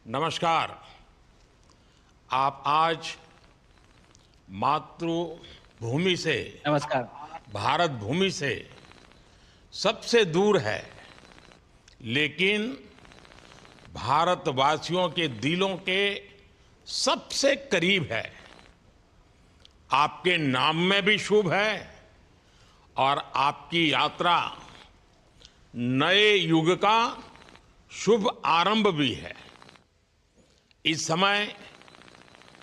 नमस्कार। आप आज मातृभूमि से, नमस्कार। भारत भूमि से सबसे दूर है, लेकिन भारतवासियों के दिलों के सबसे करीब है। आपके नाम में भी शुभ है और आपकी यात्रा नए युग का शुभ आरंभ भी है। इस समय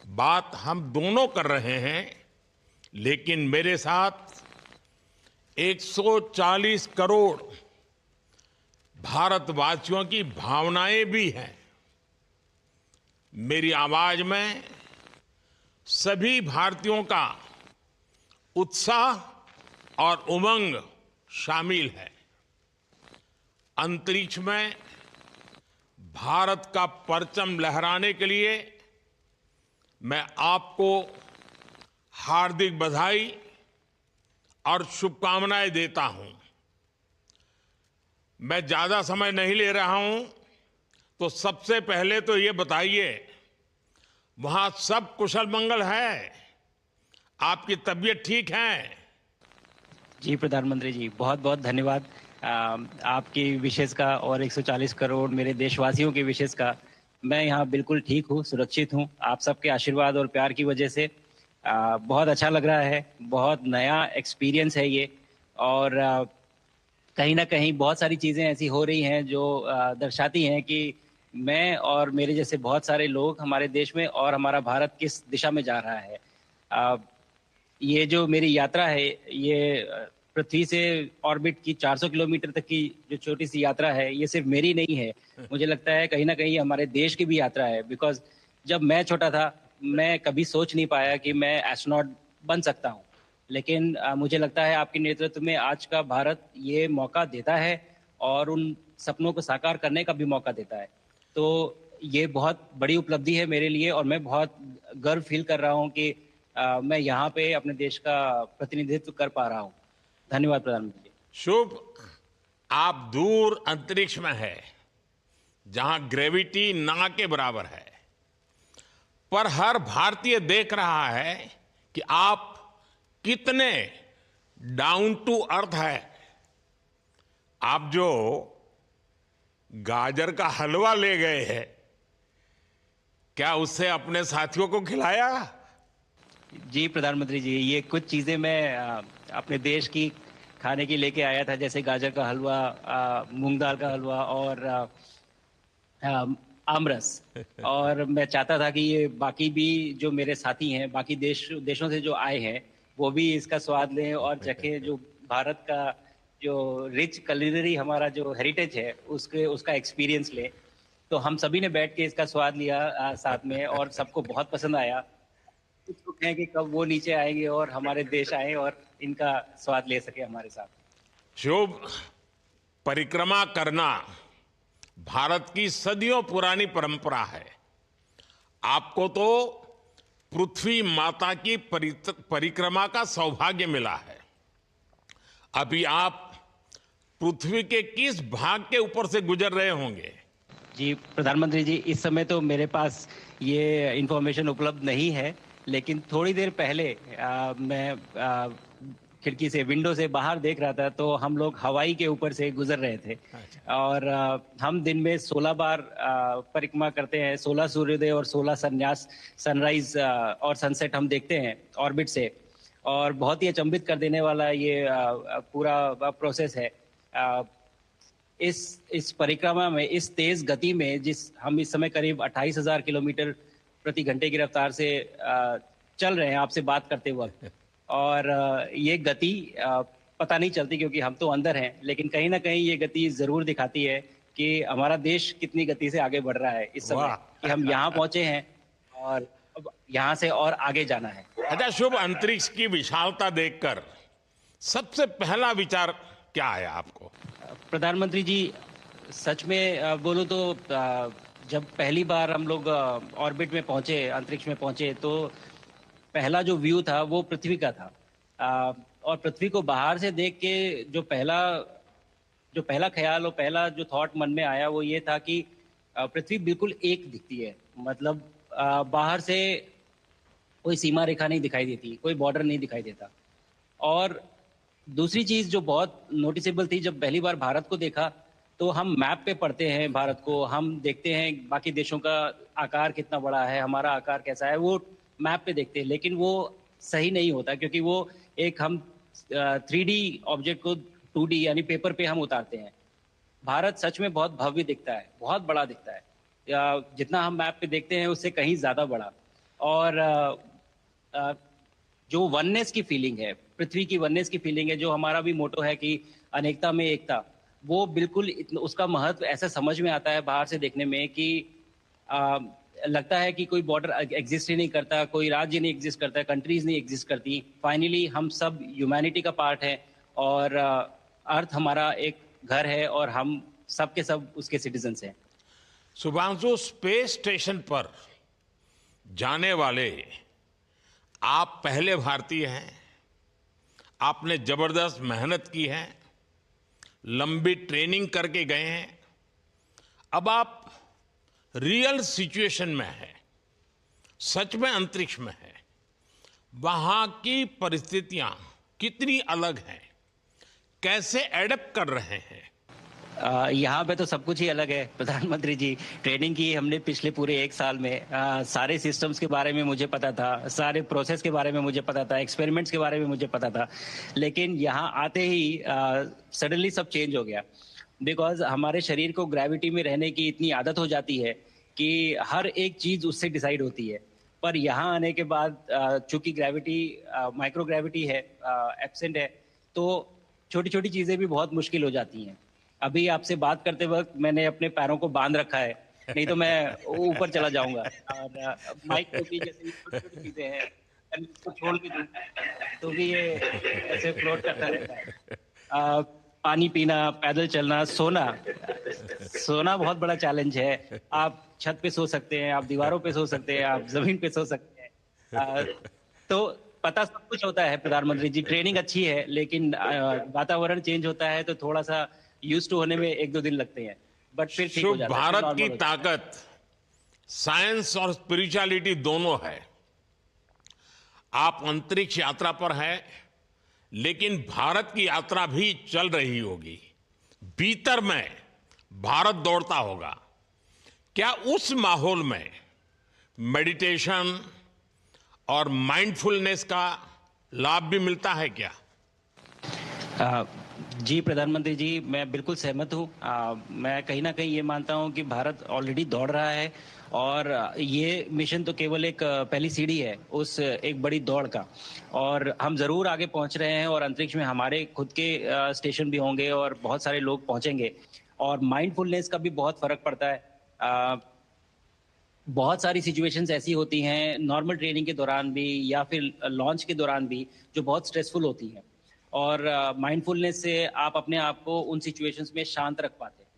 बात हम दोनों कर रहे हैं, लेकिन मेरे साथ 140 करोड़ भारतवासियों की भावनाएं भी हैं। मेरी आवाज में सभी भारतीयों का उत्साह और उमंग शामिल है। अंतरिक्ष में भारत का परचम लहराने के लिए मैं आपको हार्दिक बधाई और शुभकामनाएं देता हूं। मैं ज्यादा समय नहीं ले रहा हूं, तो सबसे पहले तो ये बताइए, वहां सब कुशल मंगल है? आपकी तबीयत ठीक है? जी, प्रधानमंत्री जी, बहुत-बहुत धन्यवाद आपकी विशेष का और 140 करोड़ मेरे देशवासियों की विशेष का। मैं यहाँ बिल्कुल ठीक हूँ, सुरक्षित हूँ। आप सबके आशीर्वाद और प्यार की वजह से बहुत अच्छा लग रहा है। बहुत नया एक्सपीरियंस है ये और कहीं न कहीं बहुत सारी चीज़ें ऐसी हो रही हैं जो दर्शाती हैं कि मैं और मेरे जैसे बहुत सारे लोग हमारे देश में और हमारा भारत किस दिशा में जा रहा है। अ, ये जो मेरी यात्रा है, ये पृथ्वी से ऑर्बिट की 400 किलोमीटर तक की जो छोटी-सी यात्रा है, ये सिर्फ़ मेरी नहीं है। मुझे लगता है कहीं न कहीं हमारे देश की भी यात्रा है बिकॉज़ जब मैं छोटा था, मैं कभी सोच नहीं पाया कि मैं एस्ट्रोनॉट बन सकता हूँ। लेकिन मुझे लगता है आपके नेतृत्व में आज का भारत ये मौका देता है और उन सपनों को साकार करने का भी मौका देता है। तो ये बहुत बड़ी उपलब्धि है मेरे लिए और मैं बहुत गर्व फ़ील कर रहा हूँ कि मैं यहाँ पे अपने देश का प्रतिनिधित्व कर पा रहा हूँ। धन्यवाद प्रधानमंत्री जी। शुभ। आप दूर अंतरिक्ष में है, जहां ग्रेविटी ना के बराबर है, पर हर भारतीय देख रहा है कि आप कितने डाउन टू अर्थ है। आप जो गाजर का हलवा ले गए हैं, क्या उससे अपने साथियों को खिलाया? जी, प्रधानमंत्री जी, ये कुछ चीज़ें मैं अपने देश की खाने की लेके आया था, जैसे गाजर का हलवा, मूँग दाल का हलवा और आमरस। और मैं चाहता था कि ये बाकी भी जो मेरे साथी हैं, बाकी देशों से जो आए हैं, वो भी इसका स्वाद लें और चखें, जो भारत का जो रिच कुलिनरी हमारा जो हेरिटेज है, उसके उसका एक्सपीरियंस लें। तो हम सभी ने बैठ के इसका स्वाद लिया साथ में और सबको बहुत पसंद आया। कुछ लोग हैं कि कब वो नीचे आएँगे और हमारे देश आएँ और इनका स्वाद ले सकें हमारे साथ। शुभ। परिक्रमा करना भारत की सदियों पुरानी परंपरा है। आपको तो पृथ्वी माता की परिक्रमा का सौभाग्य मिला है। अभी आप पृथ्वी के किस भाग के ऊपर से गुजर रहे होंगे? जी, प्रधानमंत्री जी, इस समय तो मेरे पास ये इन्फॉर्मेशन उपलब्ध नहीं है, लेकिन थोड़ी देर पहले मैं खिड़की से, विंडो से बाहर देख रहा था, तो हम लोग हवाई के ऊपर से गुज़र रहे थे। अच्छा। और हम दिन में 16 बार परिक्रमा करते हैं, 16 सूर्योदय और 16 सनराइज़ और सनसेट हम देखते हैं ऑर्बिट से। और बहुत ही अचंभित कर देने वाला ये पूरा प्रोसेस है। अ, इस परिक्रमा में, इस तेज गति में, जिस हम इस समय करीब 28,000 किलोमीटर प्रति घंटे की रफ्तार से चल रहे हैं आपसे बात करते वक्त, और ये गति पता नहीं चलती क्योंकि हम तो अंदर हैं, लेकिन कहीं ना कहीं ये गति जरूर दिखाती है कि हमारा देश कितनी गति से आगे बढ़ रहा है इस समय, वाह। कि हम यहाँ पहुंचे हैं और अब यहाँ से और आगे जाना है। अच्छा शुभ, अंतरिक्ष की विशालता देखकर सबसे पहला विचार क्या आया आपको? प्रधानमंत्री जी, सच में बोलूँ तो जब पहली बार हम लोग ऑर्बिट में पहुंचे, अंतरिक्ष में पहुंचे, तो पहला जो व्यू था वो पृथ्वी का था। और पृथ्वी को बाहर से देख के जो पहला ख्याल और पहला जो थॉट मन में आया वो ये था कि पृथ्वी बिल्कुल एक दिखती है। मतलब बाहर से कोई सीमा रेखा नहीं दिखाई देती, कोई बॉर्डर नहीं दिखाई देता। और दूसरी चीज जो बहुत नोटिसेबल थी, जब पहली बार भारत को देखा तो हम मैप पे पढ़ते हैं भारत को, हम देखते हैं बाकी देशों का आकार कितना बड़ा है, हमारा आकार कैसा है, वो मैप पे देखते हैं। लेकिन वो सही नहीं होता, क्योंकि वो एक हम 3D ऑब्जेक्ट को 2D यानी पेपर पे हम उतारते हैं। भारत सच में बहुत भव्य दिखता है, बहुत बड़ा दिखता है, जितना हम मैप पे देखते हैं उससे कहीं ज्यादा बड़ा। और अ, जो वननेस की फीलिंग है, पृथ्वी की वननेस की फीलिंग है, जो हमारा भी मोटो है कि अनेकता में एकता, वो बिल्कुल उसका महत्व ऐसा समझ में आता है बाहर से देखने में कि आ, लगता है कि कोई बॉर्डर एग्जिस्ट ही नहीं करता, कोई राज्य नहीं एग्जिस्ट करता, कंट्रीज नहीं एग्जिस्ट करती। फाइनली हम सब ह्यूमैनिटी का पार्ट है, और अर्थ हमारा एक घर है, और हम सब के सब उसके सिटीजन्स हैं। शुभांशु, स्पेस स्टेशन पर जाने वाले आप पहले भारतीय हैं। आपने जबरदस्त मेहनत की है, लंबी ट्रेनिंग करके गए हैं। अब आप रियल सिचुएशन में हैं, सच में अंतरिक्ष में हैं। वहां की परिस्थितियां कितनी अलग हैं, कैसे एडप्ट कर रहे हैं? यहाँ पे तो सब कुछ ही अलग है प्रधानमंत्री जी। ट्रेनिंग की हमने पिछले पूरे 1 साल में। सारे सिस्टम्स के बारे में मुझे पता था, सारे प्रोसेस के बारे में मुझे पता था, एक्सपेरिमेंट्स के बारे में मुझे पता था। लेकिन यहाँ आते ही सडनली सब चेंज हो गया, बिकॉज हमारे शरीर को ग्रेविटी में रहने की इतनी आदत हो जाती है कि हर एक चीज उससे डिसाइड होती है। पर यहाँ आने के बाद चूंकि ग्रेविटी माइक्रो ग्रेविटी है, एब्सेंट है, तो छोटी छोटी चीजें भी बहुत मुश्किल हो जाती हैं। अभी आपसे बात करते वक्त मैंने अपने पैरों को बांध रखा है, नहीं तो मैं ऊपर चला जाऊंगा। और माइक पे भी जैसे छोटी छोटी चीजें हैं, अगर इसको छोड़ भी दूं तो भी ये ऐसे फ्लोट करता रहता है। पानी पीना, पैदल चलना, सोना। सोना बहुत बड़ा चैलेंज है। आप छत पे सो सकते हैं, आप दीवारों पे सो सकते हैं, आप जमीन पे सो सकते हैं। तो पता सब कुछ होता है प्रधानमंत्री जी, ट्रेनिंग अच्छी है, लेकिन वातावरण चेंज होता है तो थोड़ा सा यूज टू होने में 1-2 दिन लगते हैं, बट फिर ठीक हो शुभ, जाता है, फिर भारत नॉर्मल की हो जाता है। ताकत साइंस और स्पिरिचुअलिटी दोनों है। आप अंतरिक्ष यात्रा पर हैं, लेकिन भारत की यात्रा भी चल रही होगी। भीतर में भारत दौड़ता होगा। क्या उस माहौल में मेडिटेशन और माइंडफुलनेस का लाभ भी मिलता है क्या? अ, जी प्रधानमंत्री जी, मैं बिल्कुल सहमत हूँ। मैं कहीं ना कहीं ये मानता हूँ कि भारत ऑलरेडी दौड़ रहा है, और ये मिशन तो केवल एक पहली सीढ़ी है उस एक बड़ी दौड़ का। और हम जरूर आगे पहुंच रहे हैं, और अंतरिक्ष में हमारे खुद के स्टेशन भी होंगे और बहुत सारे लोग पहुंचेंगे। और माइंडफुलनेस का भी बहुत फर्क पड़ता है। अ, बहुत सारी सिचुएशंस ऐसी होती हैं नॉर्मल ट्रेनिंग के दौरान भी, या फिर लॉन्च के दौरान भी, जो बहुत स्ट्रेसफुल होती हैं। और माइंडफुलनेस से आप अपने आप को उन सिचुएशंस में शांत रख पाते हैं,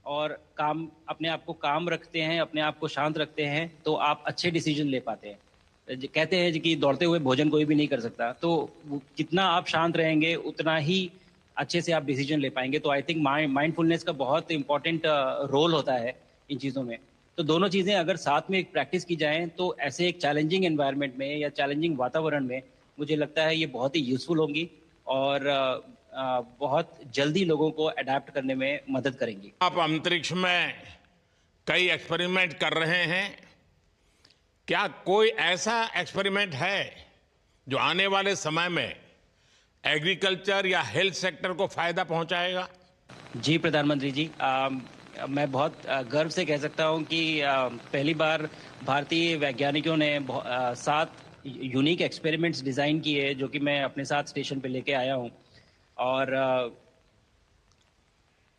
और काम अपने आप को काम रखते हैं, अपने आप को शांत रखते हैं, तो आप अच्छे डिसीजन ले पाते हैं। कहते हैं कि दौड़ते हुए भोजन कोई भी नहीं कर सकता, तो जितना आप शांत रहेंगे उतना ही अच्छे से आप डिसीजन ले पाएंगे। तो आई थिंक माइंडफुलनेस का बहुत इंपॉर्टेंट रोल होता है इन चीज़ों में। तो दोनों चीज़ें अगर साथ में प्रैक्टिस की जाएं तो ऐसे एक चैलेंजिंग एनवायरनमेंट में या चैलेंजिंग वातावरण में मुझे लगता है ये बहुत ही यूजफुल होंगी, और बहुत जल्दी लोगों को अडेप्ट करने में मदद करेंगी। आप अंतरिक्ष में कई एक्सपेरिमेंट कर रहे हैं। क्या कोई ऐसा एक्सपेरिमेंट है जो आने वाले समय में एग्रीकल्चर या हेल्थ सेक्टर को फायदा पहुंचाएगा? जी प्रधानमंत्री जी, मैं बहुत गर्व से कह सकता हूं कि पहली बार भारतीय वैज्ञानिकों ने 7 यूनिक एक्सपेरिमेंट्स डिज़ाइन किए, जो कि मैं अपने साथ स्टेशन पे लेके आया हूं। और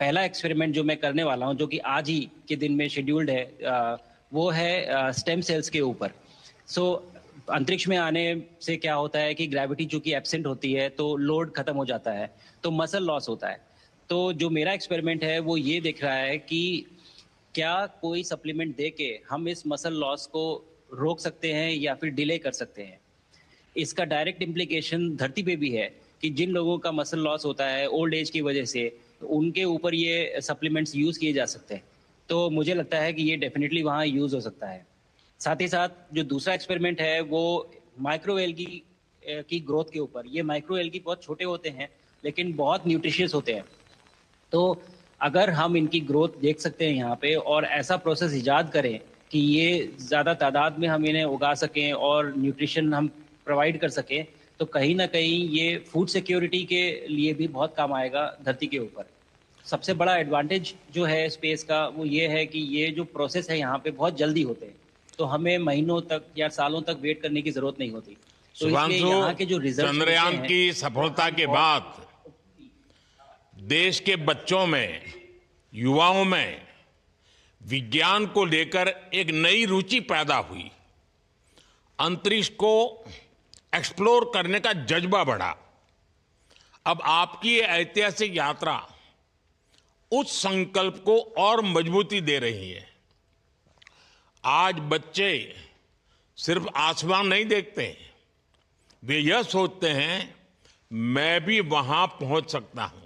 पहला एक्सपेरिमेंट जो मैं करने वाला हूं, जो कि आज ही के दिन में शेड्यूल्ड है, वो है स्टेम सेल्स के ऊपर। सो अंतरिक्ष में आने से क्या होता है कि ग्रेविटी चूंकि एब्सेंट होती है तो लोड खत्म हो जाता है, तो मसल लॉस होता है। तो जो मेरा एक्सपेरिमेंट है वो ये देख रहा है कि क्या कोई सप्लीमेंट दे के हम इस मसल लॉस को रोक सकते हैं या फिर डिले कर सकते हैं। इसका डायरेक्ट इम्प्लीकेशन धरती पे भी है कि जिन लोगों का मसल लॉस होता है ओल्ड एज की वजह से, तो उनके ऊपर ये सप्लीमेंट्स यूज किए जा सकते हैं। तो मुझे लगता है कि ये डेफिनेटली वहाँ यूज़ हो सकता है। साथ ही साथ जो दूसरा एक्सपेरिमेंट है वो माइक्रो एल्गी की ग्रोथ के ऊपर। ये माइक्रो एल्गी बहुत छोटे होते हैं लेकिन बहुत न्यूट्रिशियस होते हैं। तो अगर हम इनकी ग्रोथ देख सकते हैं यहाँ पे और ऐसा प्रोसेस इजाद करें कि ये ज़्यादा तादाद में हम इन्हें उगा सकें और न्यूट्रिशन हम प्रोवाइड कर सकें, तो कहीं ना कहीं ये फूड सिक्योरिटी के लिए भी बहुत काम आएगा धरती के ऊपर। सबसे बड़ा एडवांटेज जो है स्पेस का वो ये है कि ये जो प्रोसेस है यहाँ पे बहुत जल्दी होते हैं, तो हमें महीनों तक या सालों तक वेट करने की ज़रूरत नहीं होती। तो इसलिए शुभांशु, यहाँ के जो रिजल्ट चंद्रयान हैं की वो सफलता हम के बहुत बाद देश के बच्चों में, युवाओं में विज्ञान को लेकर एक नई रुचि पैदा हुई। अंतरिक्ष को एक्सप्लोर करने का जज्बा बढ़ा। अब आपकी ये ऐतिहासिक यात्रा उस संकल्प को और मजबूती दे रही है। आज बच्चे सिर्फ आसमान नहीं देखते, वे यह सोचते हैं मैं भी वहां पहुंच सकता हूं।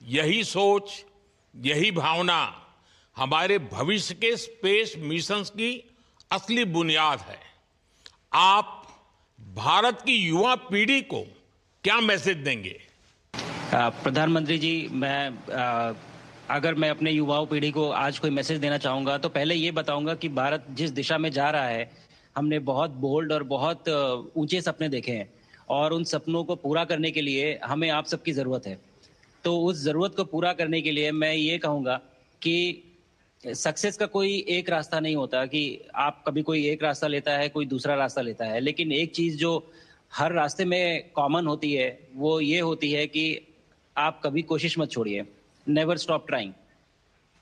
यही सोच, यही भावना हमारे भविष्य के स्पेस मिशंस की असली बुनियाद है। आप भारत की युवा पीढ़ी को क्या मैसेज देंगे? प्रधानमंत्री जी, अगर मैं अपने युवाओं पीढ़ी को आज कोई मैसेज देना चाहूँगा तो पहले ये बताऊँगा कि भारत जिस दिशा में जा रहा है, हमने बहुत बोल्ड और बहुत ऊंचे सपने देखे हैं और उन सपनों को पूरा करने के लिए हमें आप सबकी ज़रूरत है। तो उस ज़रूरत को पूरा करने के लिए मैं ये कहूँगा कि सक्सेस का कोई एक रास्ता नहीं होता कि आप कभी कोई एक रास्ता लेता है, कोई दूसरा रास्ता लेता है। लेकिन एक चीज़ जो हर रास्ते में कॉमन होती है, वो ये होती है कि आप कभी कोशिश मत छोड़िए। Never stop trying.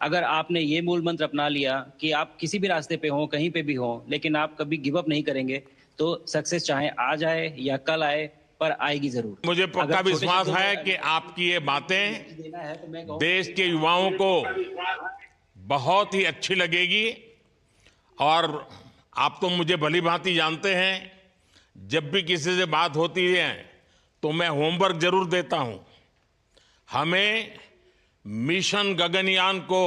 अगर आपने ये मूल मंत्र अपना लिया कि आप किसी भी रास्ते पे हों, कहीं पे भी हों, लेकिन आप कभी गिव अप नहीं करेंगे, तो सक्सेस चाहे आज आए या कल आए, पर आएगी ज़रूर। मुझे पक्का अगर छोटे विश्वास शब्दों में है कि आपकी ये बातें मैसेज देना है तो मैं कहूँगा देश के युवाओं को बहुत ही अच्छी लगेगी। और आप तो मुझे भली भांति जानते हैं, जब भी किसी से बात होती है तो मैं होमवर्क जरूर देता हूं। हमें मिशन गगनयान को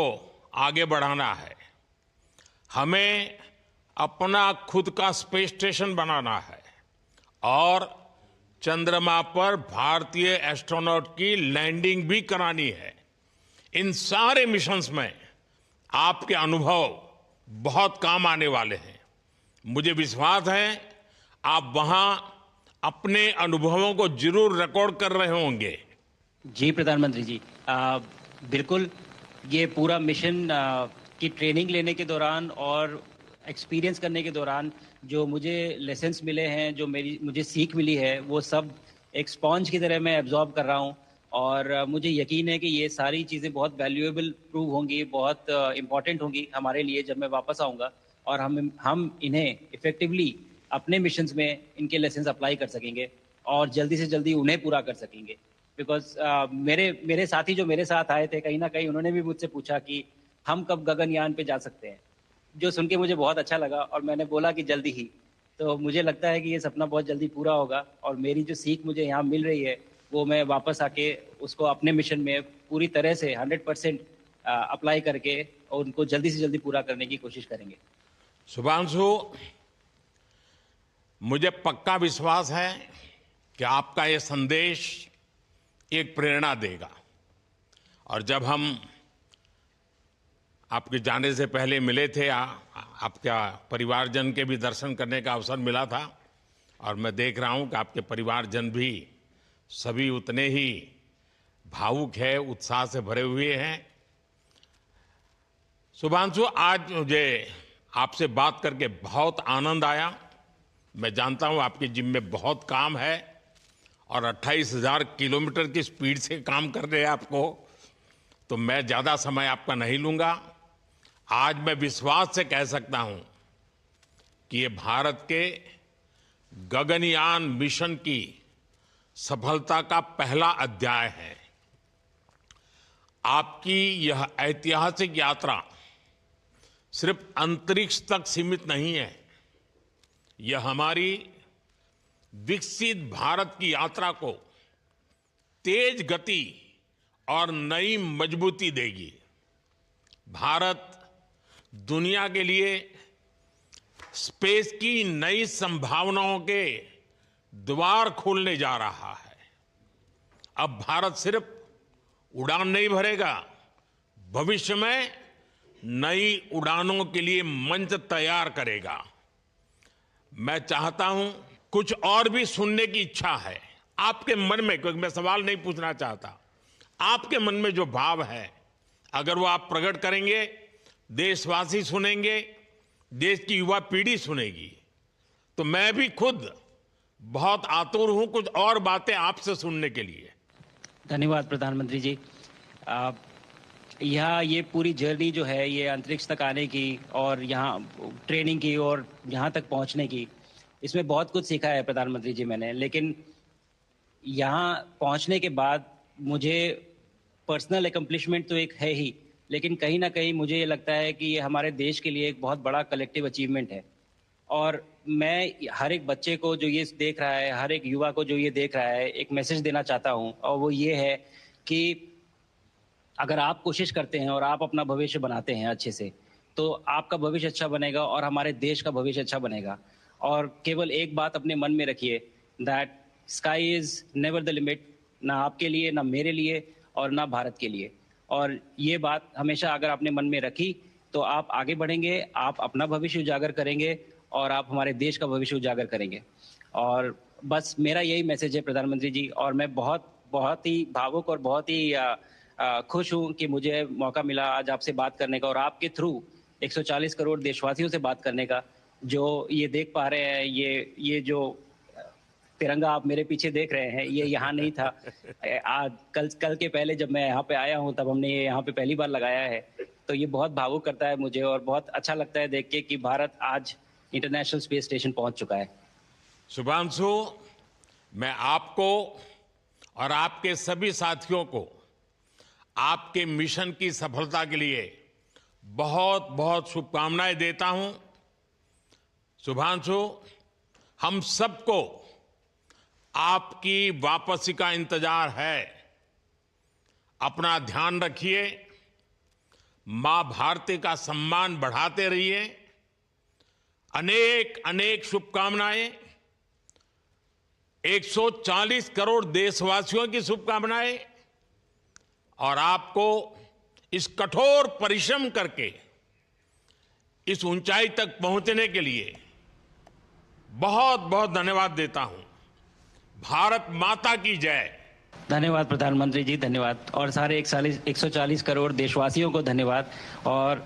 आगे बढ़ाना है, हमें अपना खुद का स्पेस स्टेशन बनाना है और चंद्रमा पर भारतीय एस्ट्रोनॉट की लैंडिंग भी करानी है। इन सारे मिशंस में आपके अनुभव बहुत काम आने वाले हैं। मुझे विश्वास है आप वहां अपने अनुभवों को जरूर रिकॉर्ड कर रहे होंगे। जी प्रधानमंत्री जी, बिल्कुल। ये पूरा मिशन की ट्रेनिंग लेने के दौरान और एक्सपीरियंस करने के दौरान जो मुझे लेसन्स मिले हैं, जो मुझे सीख मिली है, वो सब एक स्पॉन्ज की तरह मैं एब्जॉर्ब कर रहा हूँ। और मुझे यकीन है कि ये सारी चीज़ें बहुत वैल्यूएबल प्रूव होंगी, बहुत इम्पॉर्टेंट होंगी हमारे लिए जब मैं वापस आऊँगा और हम इन्हें इफ़ेक्टिवली अपने मिशंस में इनके लेसन्स अप्लाई कर सकेंगे और जल्दी से जल्दी उन्हें पूरा कर सकेंगे। बिकॉज मेरे साथी जो मेरे साथ आए थे, कहीं ना कहीं उन्होंने भी मुझसे पूछा कि हम कब गगनयान पे जा सकते हैं, जो सुन के मुझे बहुत अच्छा लगा और मैंने बोला कि जल्दी ही। तो मुझे लगता है कि ये सपना बहुत जल्दी पूरा होगा और मेरी जो सीख मुझे यहाँ मिल रही है वो मैं वापस आके उसको अपने मिशन में पूरी तरह से 100% अप्लाई करके और उनको जल्दी से जल्दी पूरा करने की कोशिश करेंगे। शुभांशु, मुझे पक्का विश्वास है कि आपका ये संदेश एक प्रेरणा देगा। और जब हम आपके जाने से पहले मिले थे, आपका परिवारजन के भी दर्शन करने का अवसर मिला था और मैं देख रहा हूं कि आपके परिवारजन भी सभी उतने ही भावुक है, उत्साह से भरे हुए हैं। शुभांशु, आज मुझे आपसे बात करके बहुत आनंद आया। मैं जानता हूं आपके जिम में बहुत काम है और 28,000 किलोमीटर की स्पीड से काम कर रहे हैं आपको, तो मैं ज़्यादा समय आपका नहीं लूँगा। आज मैं विश्वास से कह सकता हूं कि ये भारत के गगनयान मिशन की सफलता का पहला अध्याय है। आपकी यह ऐतिहासिक यात्रा सिर्फ अंतरिक्ष तक सीमित नहीं है, यह हमारी विकसित भारत की यात्रा को तेज गति और नई मजबूती देगी। भारत दुनिया के लिए स्पेस की नई संभावनाओं के द्वार खोलने जा रहा है। अब भारत सिर्फ उड़ान नहीं भरेगा, भविष्य में नई उड़ानों के लिए मंच तैयार करेगा। मैं चाहता हूं, कुछ और भी सुनने की इच्छा है आपके मन में, क्योंकि मैं सवाल नहीं पूछना चाहता, आपके मन में जो भाव है अगर वो आप प्रकट करेंगे, देशवासी सुनेंगे, देश की युवा पीढ़ी सुनेगी, तो मैं भी खुद बहुत आतुर हूं कुछ और बातें आपसे सुनने के लिए। धन्यवाद प्रधानमंत्री जी। यहाँ ये पूरी जर्नी जो है, ये अंतरिक्ष तक आने की और यहाँ ट्रेनिंग की और यहाँ तक पहुँचने की, इसमें बहुत कुछ सीखा है प्रधानमंत्री जी मैंने। लेकिन यहाँ पहुँचने के बाद मुझे पर्सनल एकम्प्लिशमेंट तो एक है ही, लेकिन कहीं ना कहीं मुझे ये लगता है कि ये हमारे देश के लिए एक बहुत बड़ा कलेक्टिव अचीवमेंट है। और मैं हर एक बच्चे को जो ये देख रहा है, हर एक युवा को जो ये देख रहा है, एक मैसेज देना चाहता हूँ, और वो ये है कि अगर आप कोशिश करते हैं और आप अपना भविष्य बनाते हैं अच्छे से, तो आपका भविष्य अच्छा बनेगा और हमारे देश का भविष्य अच्छा बनेगा। और केवल एक बात अपने मन में रखिए, that sky is never the limit, ना आपके लिए, ना मेरे लिए और ना भारत के लिए। और ये बात हमेशा अगर आपने मन में रखी तो आप आगे बढ़ेंगे, आप अपना भविष्य उजागर करेंगे और आप हमारे देश का भविष्य उजागर करेंगे। और बस मेरा यही मैसेज है प्रधानमंत्री जी। और मैं बहुत ही भावुक और बहुत ही खुश हूं कि मुझे मौका मिला आज आपसे बात करने का और आपके थ्रू 140 करोड़ देशवासियों से बात करने का। जो ये देख पा रहे हैं, ये जो तिरंगा आप मेरे पीछे देख रहे हैं, ये यहाँ नहीं था। आज कल के पहले जब मैं यहाँ पे आया हूँ तब हमने ये यहाँ पे पहली बार लगाया है। तो ये बहुत भावुक करता है मुझे और बहुत अच्छा लगता है देख के कि भारत आज इंटरनेशनल स्पेस स्टेशन पहुंच चुका है। शुभांशु, मैं आपको और आपके सभी साथियों को आपके मिशन की सफलता के लिए बहुत बहुत शुभकामनाएं देता हूं। शुभांशु, हम सबको आपकी वापसी का इंतजार है। अपना ध्यान रखिए, मां भारती का सम्मान बढ़ाते रहिए। अनेक अनेक शुभकामनाएं, 140 करोड़ देशवासियों की शुभकामनाएं, और आपको इस कठोर परिश्रम करके इस ऊंचाई तक पहुंचने के लिए बहुत बहुत धन्यवाद देता हूं। भारत माता की जय। धन्यवाद प्रधानमंत्री जी, धन्यवाद। और सारे 140 करोड़ देशवासियों को धन्यवाद। और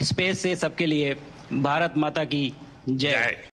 स्पेस से सबके लिए भारत माता की जय।